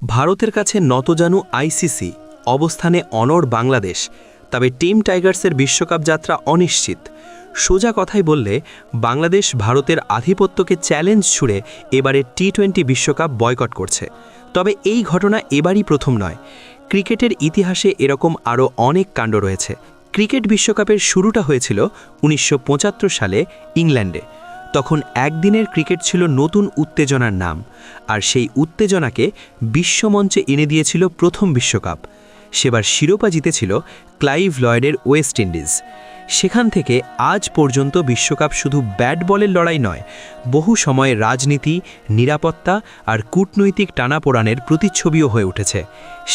ভারতের কাছে নতজানু আইসিসি, অবস্থানে অনড় বাংলাদেশ। তবে টিম টাইগার্সের বিশ্বকাপ যাত্রা অনিশ্চিত। সোজা কথাই বললে বাংলাদেশ ভারতের আধিপত্যকে চ্যালেঞ্জ ছুড়ে এবারে টি-20 বিশ্বকাপ বয়কট করছে। তবে এই ঘটনা এবারই প্রথম নয়। ক্রিকেটের ইতিহাসে এরকম আরও অনেক কাণ্ড রয়েছে। ক্রিকেট বিশ্বকাপের শুরুটা হয়েছিল 1975 সালে ইংল্যান্ডে। তখন একদিনের ক্রিকেট ছিল নতুন উত্তেজনার নাম, আর সেই উত্তেজনাকে বিশ্বমঞ্চে এনে দিয়েছিল প্রথম বিশ্বকাপ। সেবার শিরোপা জিতেছিল ক্লাইভ লয়েডের ওয়েস্ট ইন্ডিজ। সেখান থেকে আজ পর্যন্ত বিশ্বকাপ শুধু ব্যাট বলের লড়াই নয়, বহু সময় রাজনীতি, নিরাপত্তা আর কূটনৈতিক টানাপোড়ানের প্রতিচ্ছবিও হয়ে উঠেছে।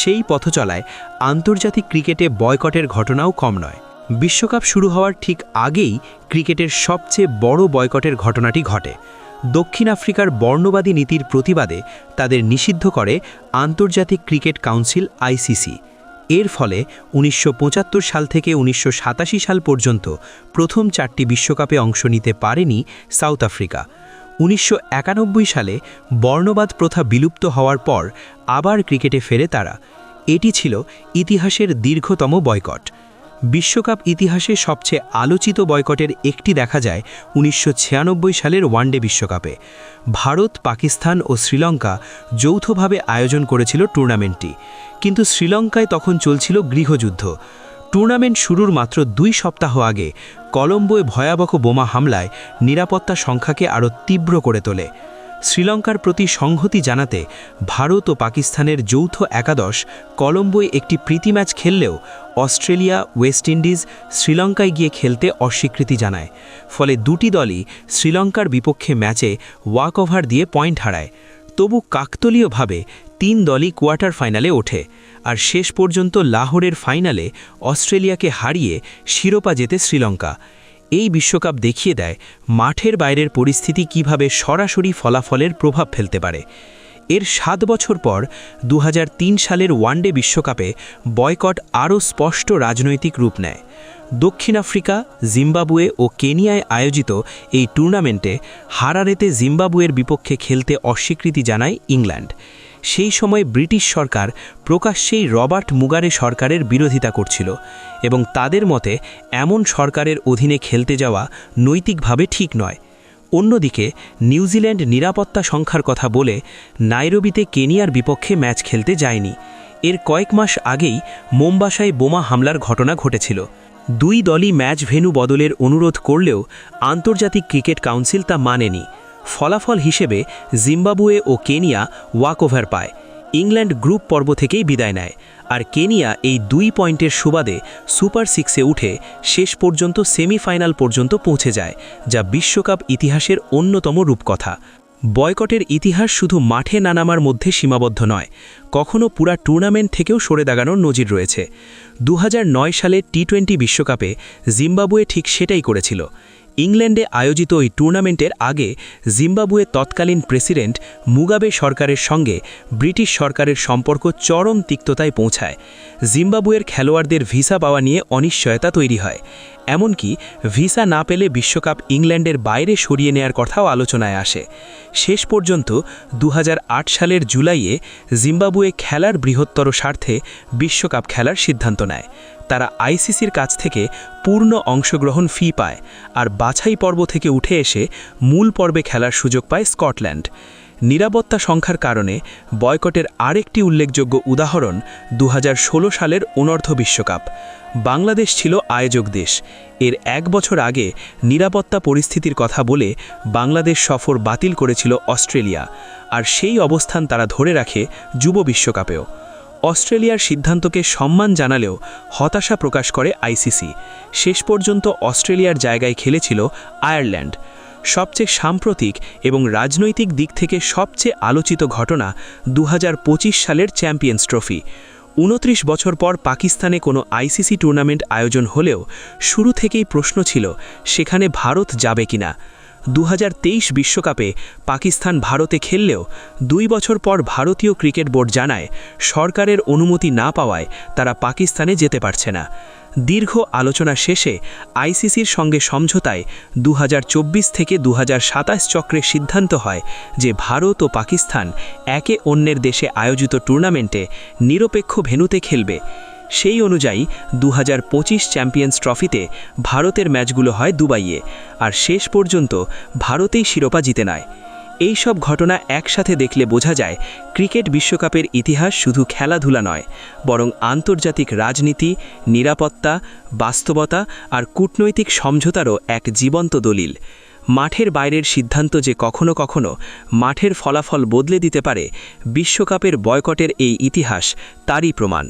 সেই পথচলায় আন্তর্জাতিক ক্রিকেটে বয়কটের ঘটনাও কম নয়। বিশ্বকাপ শুরু হওয়ার ঠিক আগেই ক্রিকেটের সবচেয়ে বড় বয়কটের ঘটনাটি ঘটে। দক্ষিণ আফ্রিকার বর্ণবাদী নীতির প্রতিবাদে তাদের নিষিদ্ধ করে আন্তর্জাতিক ক্রিকেট কাউন্সিল আইসিসি। এর ফলে 1975 সাল থেকে 1987 সাল পর্যন্ত প্রথম 4টি বিশ্বকাপে অংশ নিতে পারেনি সাউথ আফ্রিকা। 1991 সালে বর্ণবাদ প্রথা বিলুপ্ত হওয়ার পর আবার ক্রিকেটে ফেরে তারা। এটি ছিল ইতিহাসের দীর্ঘতম বয়কট। বিশ্বকাপ ইতিহাসে সবচেয়ে আলোচিত বয়কটের একটি দেখা যায় 1996 সালের ওয়ানডে বিশ্বকাপে। ভারত, পাকিস্তান ও শ্রীলঙ্কা যৌথভাবে আয়োজন করেছিল টুর্নামেন্টটি, কিন্তু শ্রীলঙ্কায় তখন চলছিল গৃহযুদ্ধ। টুর্নামেন্ট শুরুর মাত্র 2 সপ্তাহ আগে কলম্বোয় ভয়াবহ বোমা হামলায় নিরাপত্তা সংখ্যাকে আরও তীব্র করে তোলে। শ্রীলঙ্কার প্রতি সংহতি জানাতে ভারত ও পাকিস্তানের যৌথ একাদশ কলম্বোয় একটি প্রীতি ম্যাচ খেললেও অস্ট্রেলিয়া, ওয়েস্ট ইন্ডিজ শ্রীলঙ্কায় গিয়ে খেলতে অস্বীকৃতি জানায়। ফলে দুটি দলই শ্রীলঙ্কার বিপক্ষে ম্যাচে ওয়াকওভার দিয়ে পয়েন্ট হারায়। তবু কাকতলীয়ভাবে 3 দলই কোয়ার্টার ফাইনালে ওঠে, আর শেষ পর্যন্ত লাহোরের ফাইনালে অস্ট্রেলিয়াকে হারিয়ে শিরোপা জেতে শ্রীলঙ্কা। এই বিশ্বকাপ দেখিয়ে দেয় মাঠের বাইরের পরিস্থিতি কিভাবে সরাসরি ফলাফলের প্রভাব ফেলতে পারে। এর 7 বছর পর 2003 সালের ওয়ানডে বিশ্বকাপে বয়কট আরও স্পষ্ট রাজনৈতিক রূপ নেয়। দক্ষিণ আফ্রিকা, জিম্বাবুয়ে ও কেনিয়ায় আয়োজিত এই টুর্নামেন্টে হারারেতে জিম্বাবুয়ের বিপক্ষে খেলতে অস্বীকৃতি জানায় ইংল্যান্ড। সেই সময় ব্রিটিশ সরকার প্রকাশ্যেই রবার্ট মুগারে সরকারের বিরোধিতা করছিল, এবং তাদের মতে এমন সরকারের অধীনে খেলতে যাওয়া নৈতিকভাবে ঠিক নয়। অন্যদিকে নিউজিল্যান্ড নিরাপত্তা সংখ্যার কথা বলে নাইরোবিতে কেনিয়ার বিপক্ষে ম্যাচ খেলতে যায়নি। এর কয়েক মাস আগেই মোম্বাসায় বোমা হামলার ঘটনা ঘটেছিল। 2 দলই ম্যাচ ভেন্যু বদলের অনুরোধ করলেও আন্তর্জাতিক ক্রিকেট কাউন্সিল তা মানেনি। ফলাফল হিসেবে জিম্বাবুয়ে ও কেনিয়া ওয়াকওভার পায়। ইংল্যান্ড গ্রুপ পর্ব থেকেই বিদায় নেয়, আর কেনিয়া এই 2 পয়েন্টের সুবাদে সুপার 6-এ উঠে শেষ পর্যন্ত সেমিফাইনাল পর্যন্ত পৌঁছে যায়, যা বিশ্বকাপ ইতিহাসের অন্যতম রূপকথা। বয়কটের ইতিহাস শুধু মাঠে না নামার মধ্যে সীমাবদ্ধ নয়, কখনো পুরা টুর্নামেন্ট থেকেও সরে দাঁড়ানোর নজির রয়েছে। 2009 সালে টি-20 বিশ্বকাপে জিম্বাবুয়ে ঠিক সেটাই করেছিল। ইংল্যান্ডে আয়োজিত ওই টুর্নামেন্টের আগে জিম্বাবুয়ে তৎকালীন প্রেসিডেন্ট মুগাবে সরকারের সঙ্গে ব্রিটিশ সরকারের সম্পর্ক চরম তিক্ততায় পৌঁছায়। জিম্বাবুয়ের খেলোয়াড়দের ভিসা পাওয়া নিয়ে অনিশ্চয়তা তৈরি হয়। এমনকি ভিসা না পেলে বিশ্বকাপ ইংল্যান্ডের বাইরে সরিয়ে নেয়ার কথাও আলোচনায় আসে। শেষ পর্যন্ত 2008 সালের জুলাইয়ে জিম্বাবুয়ে খেলার বৃহত্তর স্বার্থে বিশ্বকাপ খেলার সিদ্ধান্ত নেয়। তারা আইসিসির কাছ থেকে পূর্ণ অংশগ্রহণ ফি পায়, আর বাছাই পর্ব থেকে উঠে এসে মূল পর্বে খেলার সুযোগ পায় স্কটল্যান্ড। নিরাপত্তা সংখ্যার কারণে বয়কটের আরেকটি উল্লেখযোগ্য উদাহরণ 2016 সালের অনূর্ধ্ব বিশ্বকাপ। বাংলাদেশ ছিল আয়োজক দেশ। এর 1 বছর আগে নিরাপত্তা পরিস্থিতির কথা বলে বাংলাদেশ সফর বাতিল করেছিল অস্ট্রেলিয়া, আর সেই অবস্থান তারা ধরে রাখে যুব বিশ্বকাপেও। অস্ট্রেলিয়ার সিদ্ধান্তকে সম্মান জানালেও হতাশা প্রকাশ করে আইসিসি। শেষ পর্যন্ত অস্ট্রেলিয়ার জায়গায় খেলেছিল আয়ারল্যান্ড। সবচেয়ে সাম্প্রতিক এবং রাজনৈতিক দিক থেকে সবচেয়ে আলোচিত ঘটনা 2025 সালের চ্যাম্পিয়ন্স ট্রফি। 29 বছর পর পাকিস্তানে কোনো আইসিসি টুর্নামেন্ট আয়োজন হলেও শুরু থেকেই প্রশ্ন ছিল সেখানে ভারত যাবে কিনা। 2023 বিশ্বকাপে পাকিস্তান ভারতে খেললেও 2 বছর পর ভারতীয় ক্রিকেট বোর্ড জানায় সরকারের অনুমতি না পাওয়ায় তারা পাকিস্তানে যেতে পারছে না। দীর্ঘ আলোচনা শেষে আইসিসির সঙ্গে সমঝোতায় 2024 থেকে 2027 চক্রে সিদ্ধান্ত হয় যে ভারত ও পাকিস্তান একে অন্যের দেশে আয়োজিত টুর্নামেন্টে নিরপেক্ষ ভেন্যুতে খেলবে। সেই অনুযায়ী 2025 চ্যাম্পিয়ন্স ট্রফিতে ভারতের ম্যাচগুলো হয় দুবাইয়ে, আর শেষ পর্যন্ত ভারতেই শিরোপা জিতে নেয়। এই সব ঘটনা একসাথে দেখলে বোঝা যায় ক্রিকেট বিশ্বকাপের ইতিহাস শুধু খেলাধুলা নয়, বরং আন্তর্জাতিক রাজনীতি, নিরাপত্তা, বাস্তবতা আর কূটনৈতিক সমঝোতারও এক জীবন্ত দলিল। মাঠের বাইরের সিদ্ধান্ত যে কখনো কখনো মাঠের ফলাফল বদলে দিতে পারে, বিশ্বকাপের বয়কটের এই ইতিহাস তারই প্রমাণ।